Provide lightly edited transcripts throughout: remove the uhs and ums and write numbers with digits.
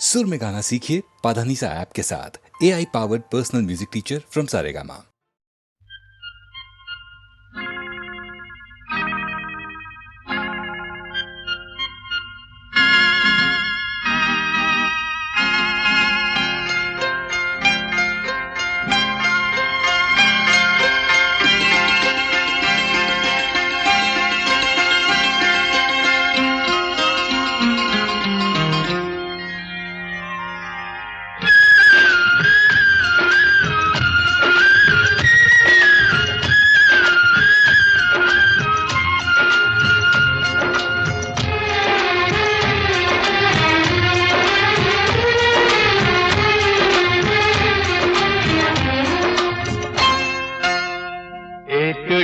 सुर में गाना सीखिए पाधानीसा ऐप के साथ। AI powered personal music teacher from Saregama.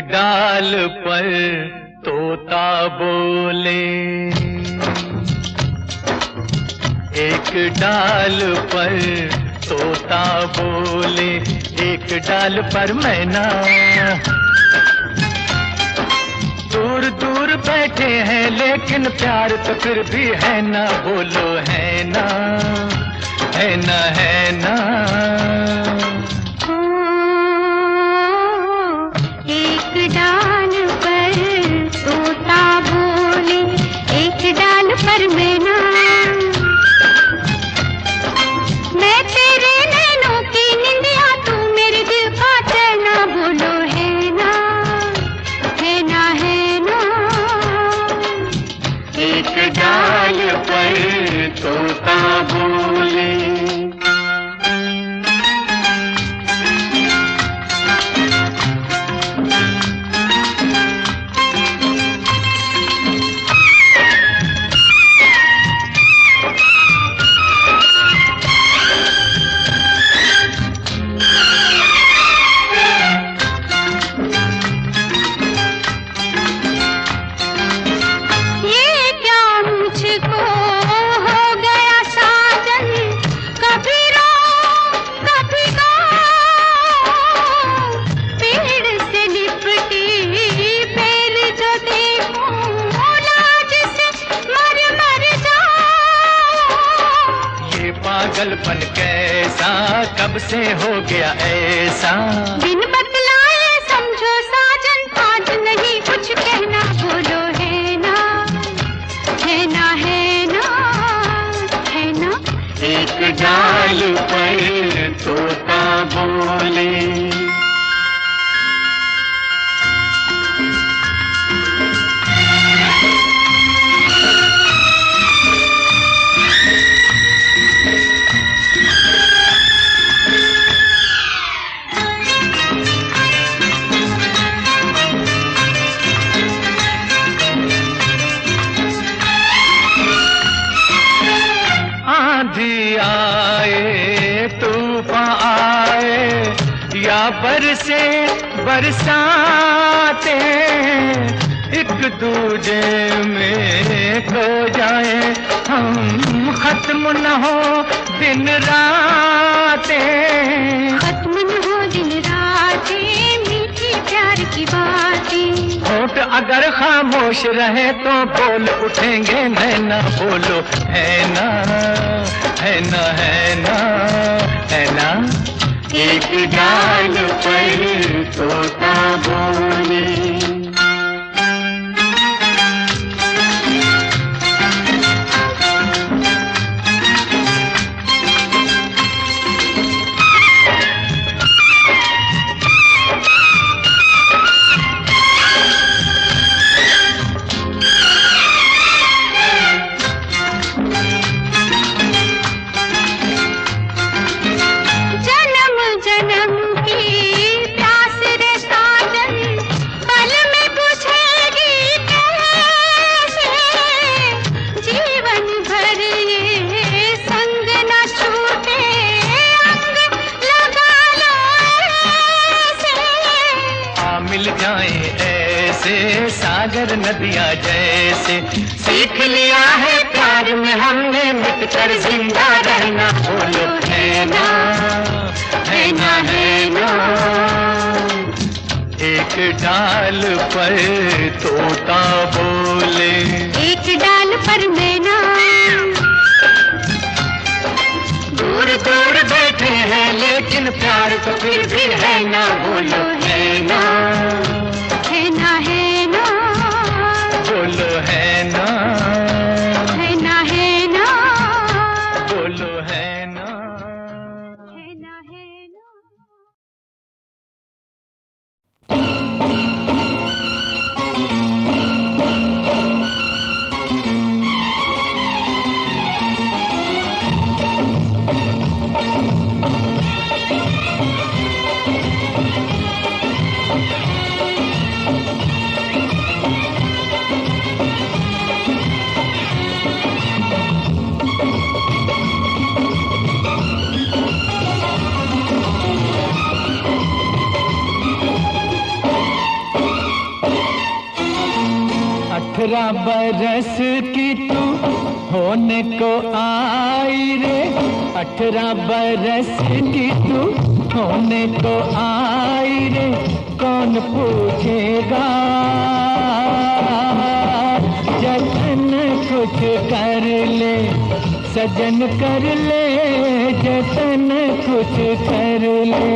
डाल पर तोता बोले, एक डाल पर तोता बोले, एक डाल पर मैना। दूर दूर बैठे हैं लेकिन प्यार तो फिर भी है ना, बोलो है ना, है ना, है ना। डाल पर तोता बोले, एक डाल पर मैना। मैं तेरे नैनों की निंदिया, तू मेरे दिल का चैना, बोलो है ना, है ना, है ना। एक डाल पर तोता बोले। पागलपन कैसा कब से हो गया ऐसा, बिन बतलाए समझो साजन, आज नहीं कुछ कहना, बोलो है ना, है ना, है ना, है ना। एक डाल पर तोता बोले। आंधी आए तूफान आए या बरसे बरसाते, एक दूजे में खो जाए हम, खत्म न हो दिन रातें, खत्म न हो दिन रातें, मीठी प्यार की बातें। होठ अगर खामोश रहे तो बोल उठेंगे नैना, बोलो है ना, है ना, है ना, है ना। एक डाल पर तोता बोले। मिल जाए ऐसे सागर नदियाँ जैसे, सीख लिया है प्यार में हमने मिटकर जिंदा रहना, बोलो है ना, है ना, है ना। एक डाल पर तोता बोले, एक डाल पर मैना। प्यार तो फिर भी है ना, बोलो है ना, है ना, है ना, बोलो है ना, है ना, है ना, बोलो है ना, है ना, है ना। अठारह बरस की तू होने को आई रे, 18 बरस की तू होने को आई रे, कौन पूछेगा, जतन कुछ कर ले, सजन कर ले, जतन कुछ कर ले।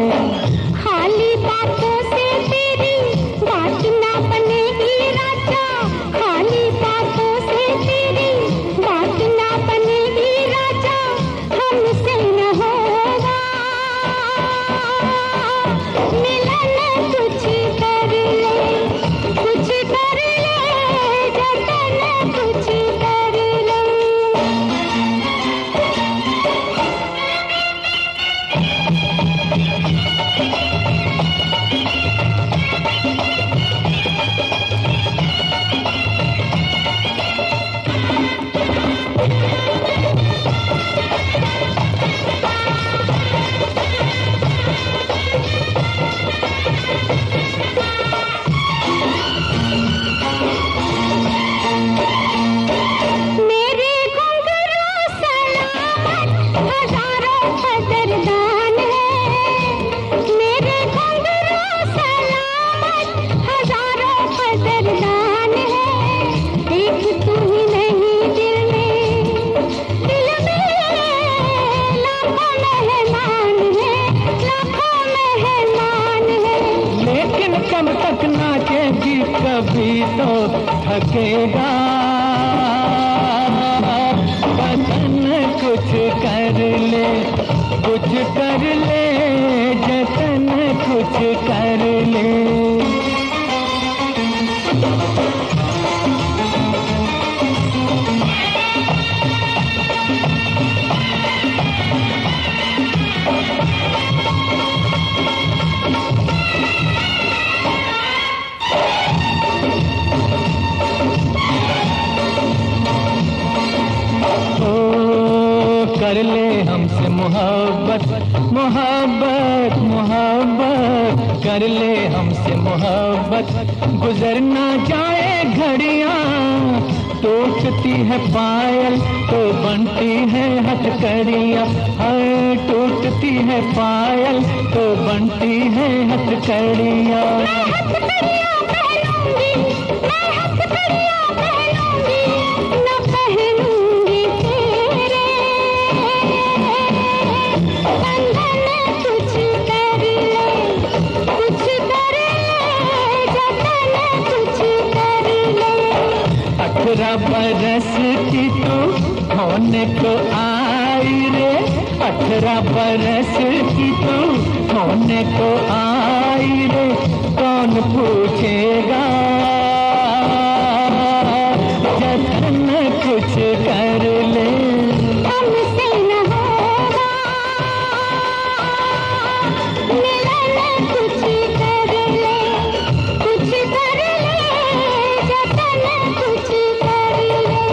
खाली बातों से तेरी बात ना बनेगी राजा, खाली बातों से तेरी बात ना बनेगी राजा, हमसे न होगा मिलन, कुछ कर ले, कुछ कर ले, जतन कुछ कर ले। मेरे घुंघरू सलामत हजारों कदरदान है, मेरे घुंघरू सलामत हजारों कदरदान है, एक तू ही नहीं दिल में लाखों मेहमान है, लाखों मेहमान है। लेकिन कब तक नाचेगी, कभी तो थकेगा, बदन कुछ कर ले, कुछ कर ले, जतन कुछ कर ले। कर ले हमसे मोहब्बत, मोहब्बत, मोहब्बत, कर ले हमसे मोहब्बत, गुजर ना जाए घड़ियां, टूटती है पायल तो बनती है हथकड़ियां, हर टूटती है पायल तो बनती है हथकड़ियां। अठारह बरस की तू होने को आई रे, 18 बरस की तू होने को आई रे, कौन पूछेगा, जतन कुछ कर ले। हमसे न होगा मिलन, कुछ कर ले, कुछ कर ले, जतन कुछ कर ले।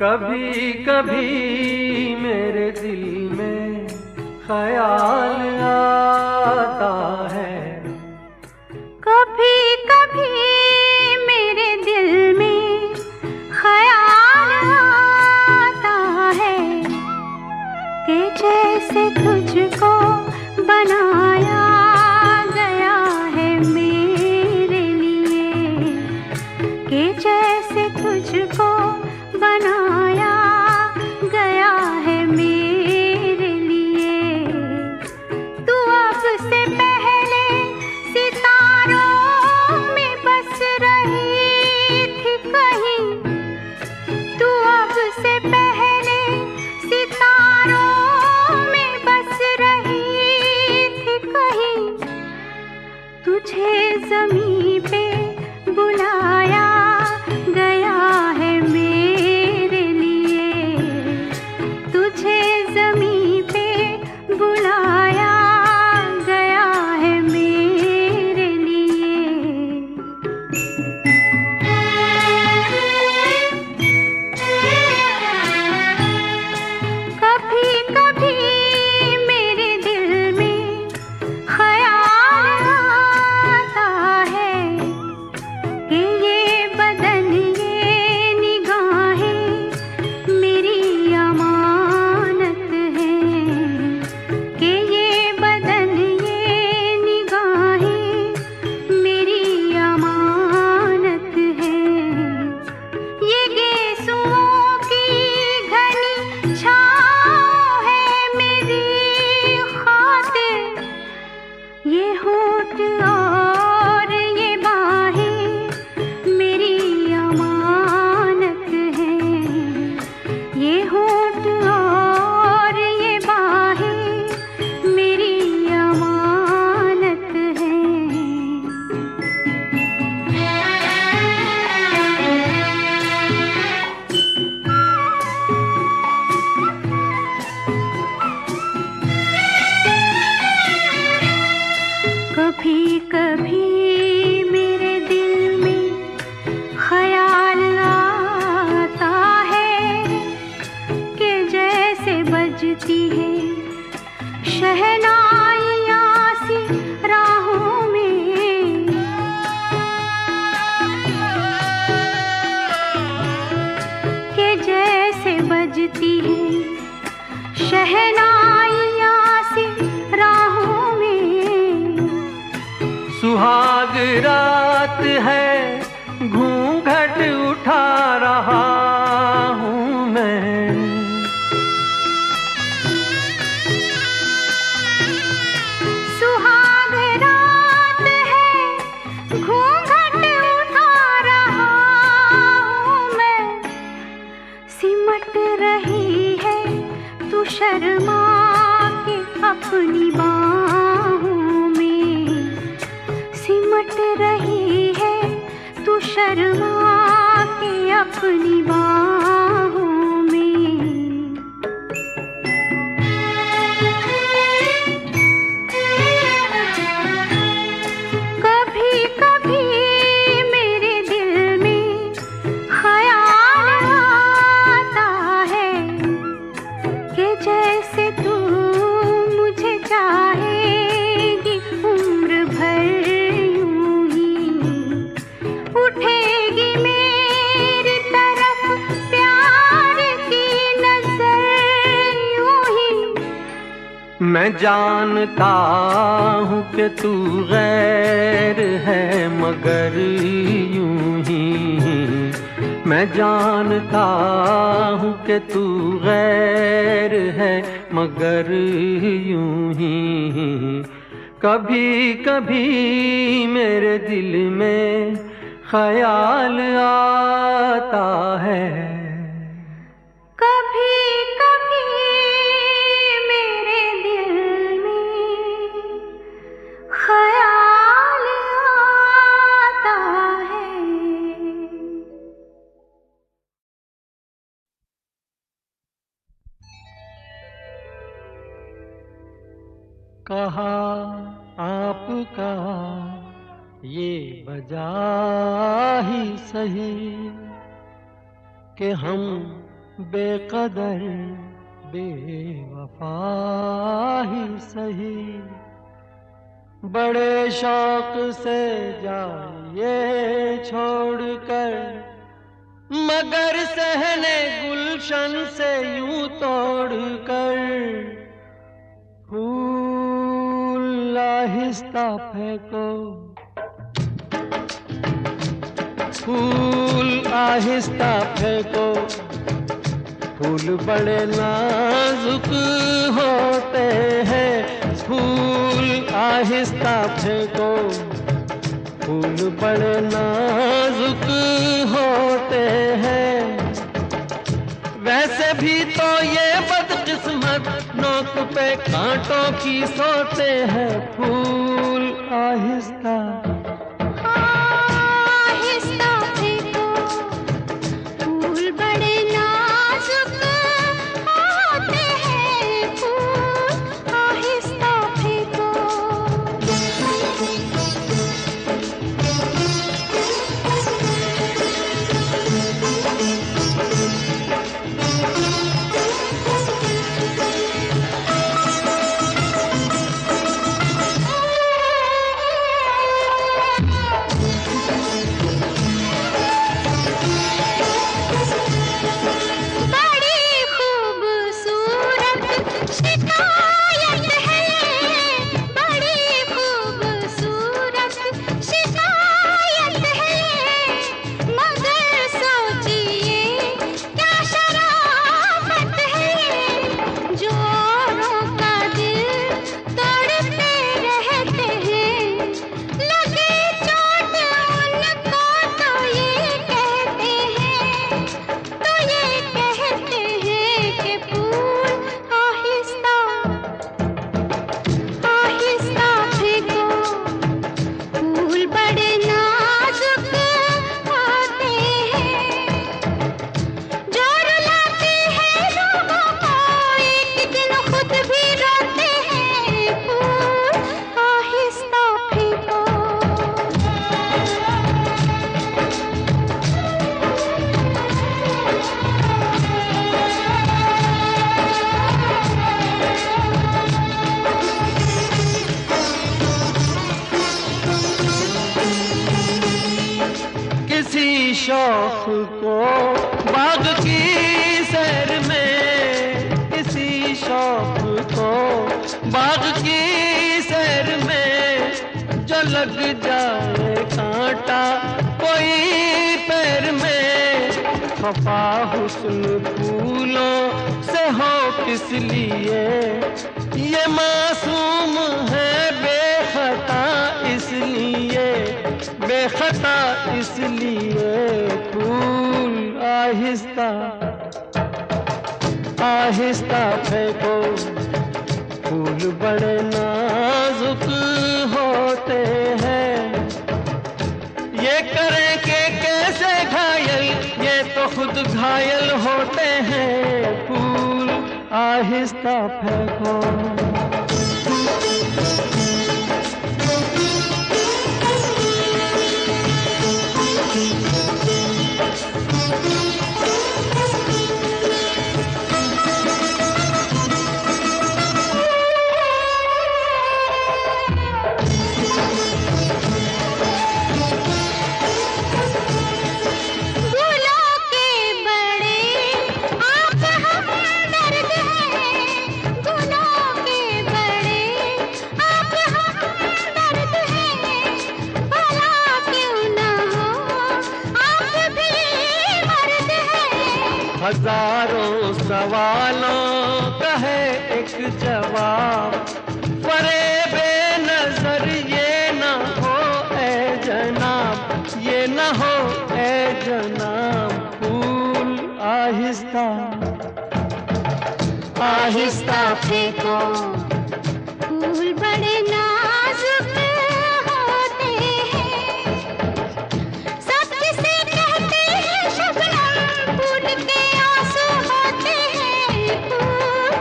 कभी कभी मेरे दिल में ख्याल आता है, कभी कभी मेरे दिल में ख्याल आता कि जैसे तुझको बनाया गया है मेरे लिए। तू अब से पहले सितारों में बस रही थी कहीं, तू अब से पहले सितारों में बस रही थी कहीं। तुझे ज़मीं पे बुलाया गया है मेरे लिए। तुझे ज़मीं पे बुलाया गया है मेरे लिए। कभी कभी मेरे दिल में ख्याल आता है कि ये बदन ये निगाहें मेरी अमानत हैं, कि ये बदन ये निगाहें मेरी अमानत हैं। ये गेसुओं की घनी छाँव है मेरी खातिर, ये होठ और ये बाहें मेरी अमानत हैं। ये होठ और ये बाहें मेरी अमानत हैं। कभी कभी मेरे दिल में ख्याल आता है कि जैसे बजती है शहनाइयाँ सी राहों में, कि जैसे बजती है शहनाइयाँ सी राहों में। सुहाग रात है घूंघट उठा रहा हूँ मैं। सुहाग रात है घूंघट उठा रहा हूँ मैं। सिमट रही है तू शर्मा के अपनी बाहों में। सिमट रही है तू शर्मा के अपनी बाहों में। कभी कभी मेरे दिल में ख्याल आता है कि जैसे तू मुझे चाहेगी उम्र भर यूं ही। उठेगी मेरी तरफ प्यार की नजर यूं ही। मैं जानता हूँ कि तू गैर है मगर यूं ही। मैं जानता हूँ कि तू गैर है मगर यूं ही। कभी कभी मेरे दिल में ख्याल आता है। कभी कभी मेरे दिल में ख्याल आता है। कहा आपका ये वजह ही सही कि हम बेकदर बेवफा ही सही। बड़े शौक से जाइए छोड़कर मगर सहने गुलशन से यूं तोड़कर। फूल आहिस्ता फेंको, फूल आहिस्ता फेंको, फूल बड़े नाजुक होते हैं। फूल आहिस्ता फेंको, फूल बड़े नाजुक होते हैं। वैसे भी तो ये बदकिस्मत नोक पे कांटों की सोते हैं। फूल आहिस्ता आहिस्ता फेंको, फूल बड़े नाजुक होते हैं। फूल आहिस्ता फेंको। बड़ी खूबसूरत शिकायत है, बड़ी खूबसूरत शिकायत है। मगर सोचिए क्या शराफत है, जो औरों का दिल तोड़ते रहते हैं। लगे चोट उनको तो ये कहते हैं, तो ये कहते हैं कि फूल आहिस्ता आहिस्ता फेंको, फूल बड़े नाजुक होते हैं। जो रुलाते हैं लोगों को एक दिन खुद भी रोते हैं। फूल आहिस्ता फेंको। किसी शौक को बाग की सैर में, किसी शौक को बाग की सैर में, जो लग जाए कांटा कोई पैर में। खफा हुस्न फूलों से हो किस लिए, ये मासूम है बेखता इसलिए, बेखता इसलिए। फूल आहिस्ता आहिस्ता फेंको, फूल बड़े नाजुक होते हैं। ये करें कि कैसे घायल, ये तो खुद घायल होते हैं। फूल आहिस्ता फेंको। गुलों के बड़े आप हमदर्द हैं, गुलों के बड़े आप हमदर्द हैं। भला क्यों न हो आप भी मर्द हैं। हजारों सवालों का है एक जवाब, परे बेनजर ये ना हो ए जनाब, ये ना हो ए जनाब। फूल आहिस्ता आहिस्ता फेंको, फूल बड़े नाजुक होते हैं। सब किसे कहते हैं शबनम, फूल के आंसू होते हैं। फूल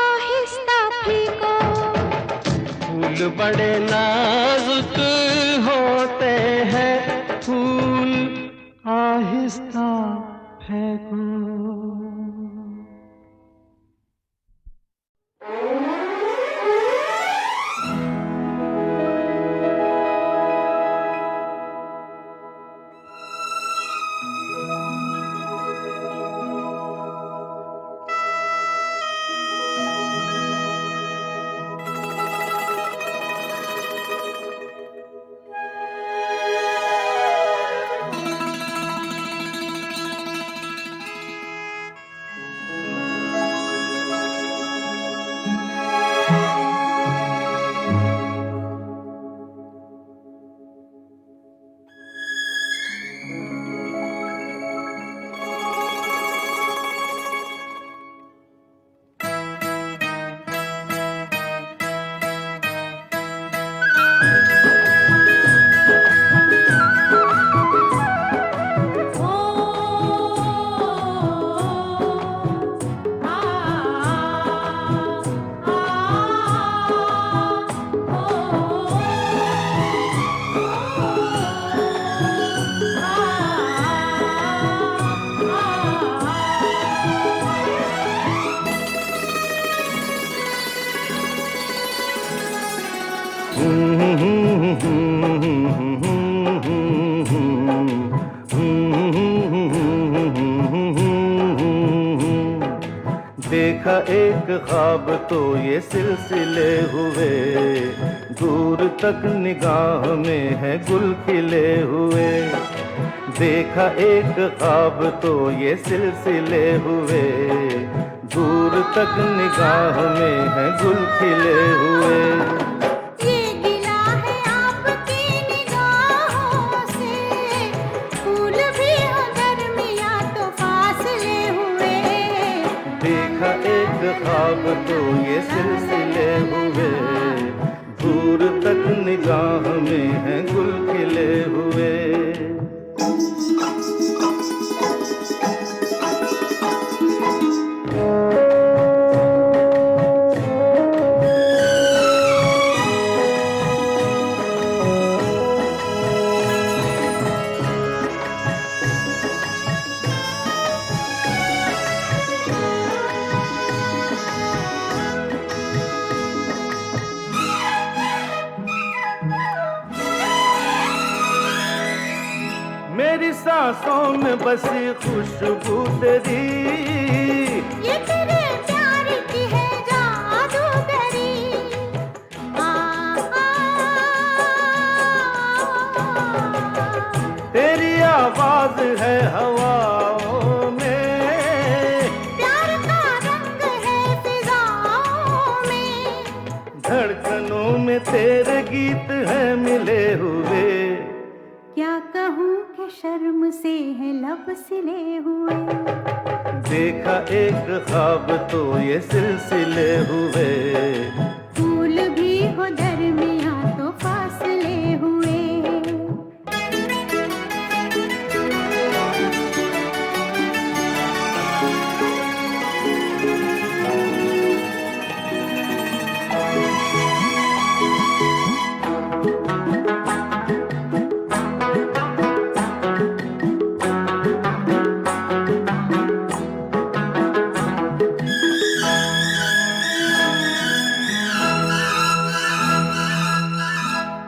आहिस्ता फेंको। फूल बड़े नाजुक होते हैं। फूल आहिस्ता फेंको। देखा एक ख्वाब तो ये सिलसिले हुए, दूर तक निगाह में है गुल खिले हुए। देखा एक ख्वाब तो ये सिलसिले हुए, दूर तक निगाह में है गुल खिले हुए। ये गिला है आपकी निगाहों से, फूल भी हो दरमियां तो फासले हुए। देखा एक ख्वाब तो ये सिलसिले हुए, दूर तक निगाह में है गुल खिले हुए। मेरी सांसों में बसी खुशबू तेरी, ये तेरे प्यार की है जादूगरी। आ, तेरी आवाज है हवाओं में, प्यार का रंग है फिजाओं में। धड़कनों में तेरे गीत है मिले हुए। क्या कहूँ कि शर्म से है लब सिले हुए। देखा एक ख्वाब तो ये सिलसिले हुए, फूल भी हो दरमियां तो फासले हुए।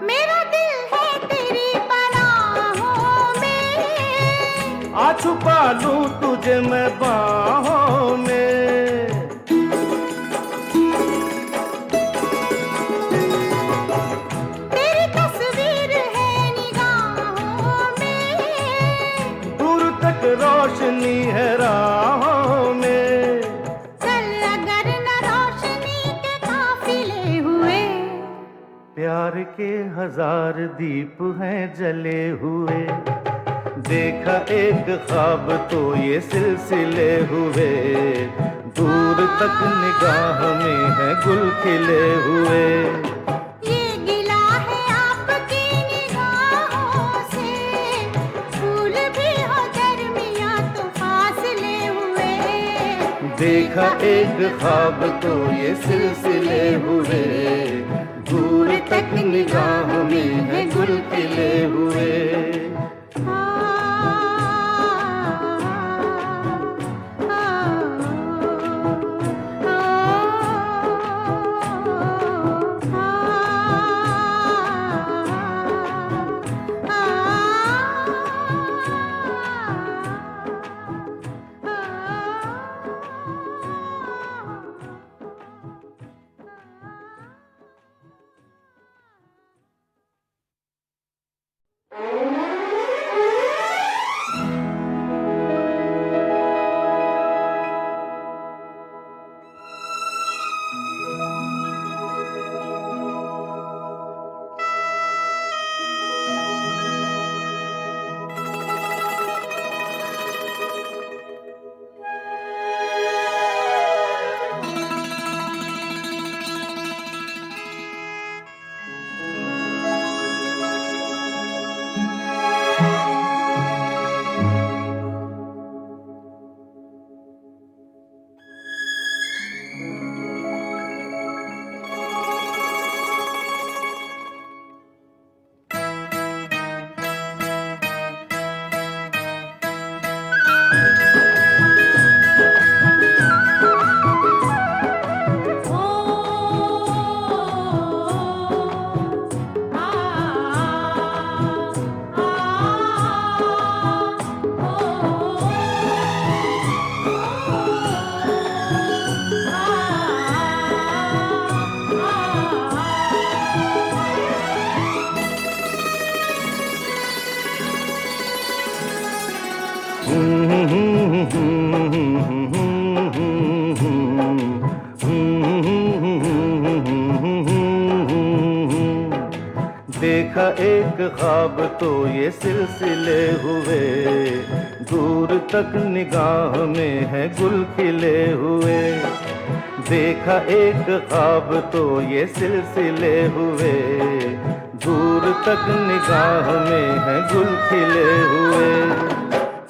मेरा दिल है तेरी पनाहों में, आ छुपा लूं तुझे मैं बाहों में। तेरी तस्वीर है निगाहों में। दूर तक रोशनी है राहों में। चल अगर न रोशनी के काफिले हुए। प्यार के हजार दीप हैं जले हुए। देखा एक ख्वाब तो ये सिलसिले हुए, दूर तक निगाह में है गुल खिले हुए। ये गिला है आपकी निगाहों से, फूल भी हो दरमियां तो फासले हुए। देखा एक ख्वाब तो ये सिलसिले हुए, दूर तक निगाह में है गुल खिले हुए। देखा एक ख्वाब तो ये सिलसिले हुए, दूर तक निगाह में है गुल खिले हुए। देखा एक ख्वाब तो ये सिलसिले हुए, दूर तक निगाह में है गुल खिले हुए।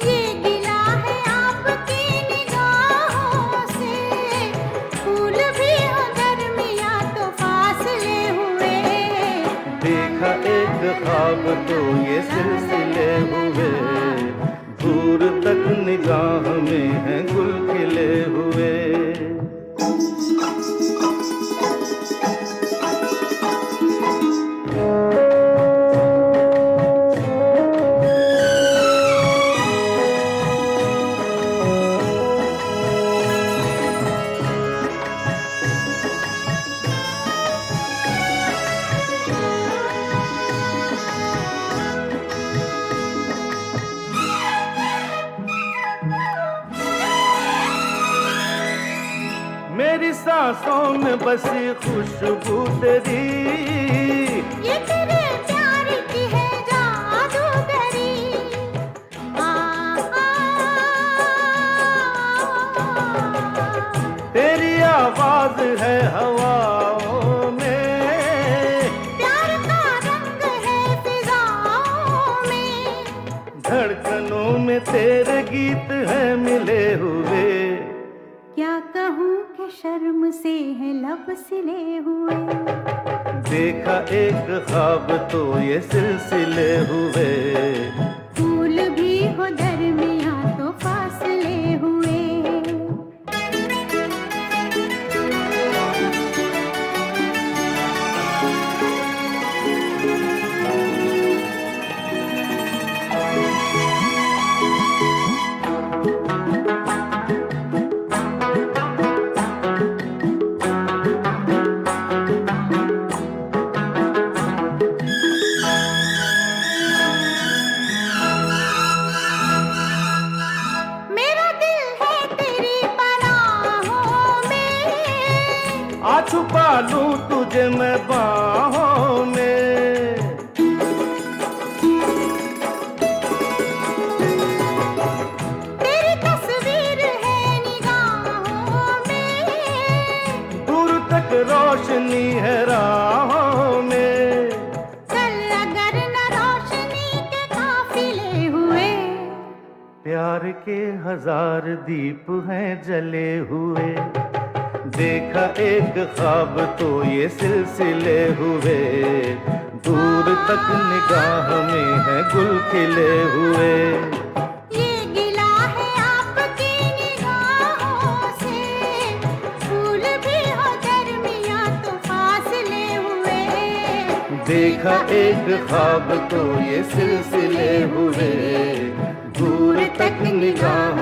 ये गिला है आपकी निगाहों से, फूल भी हो दरमियां तो फासले हुए। देखा एक ख्वाब तो ये सिलसिले हुए, दूर तक निगाह में है गुल खिले हुए। मेरी सांसों में बसी खुशबू तेरी, ये तेरे प्यार की है जादूगरी। आ, तेरी आवाज है हवाओं में, प्यार का रंग है फिजाओं में। धड़कनों में तेरे गीत हैं मिले हुए। क्या कहूँ कि शर्म से है लब सिले हुए। देखा एक ख्वाब तो ये सिलसिले हुए, फूल भी हो दरमियां तो फासले हुए। आ छुपा लूं तुझे मैं बाहों में। तेरी तस्वीर है निगाहों में, दूर तक रोशनी है राहों में। चल अगर न रोशनी के काफिले हुए। प्यार के 1000 दीप हैं जले हुए। देखा एक ख्वाब तो ये सिलसिले हुए, दूर तक निगाह में है गुल खिले हुए। ये गिला है आपकी निगाहों से, फूल भी हो दरमियां तो फासले हुए। देखा एक ख्वाब तो ये सिलसिले हुए, दूर तक निगाह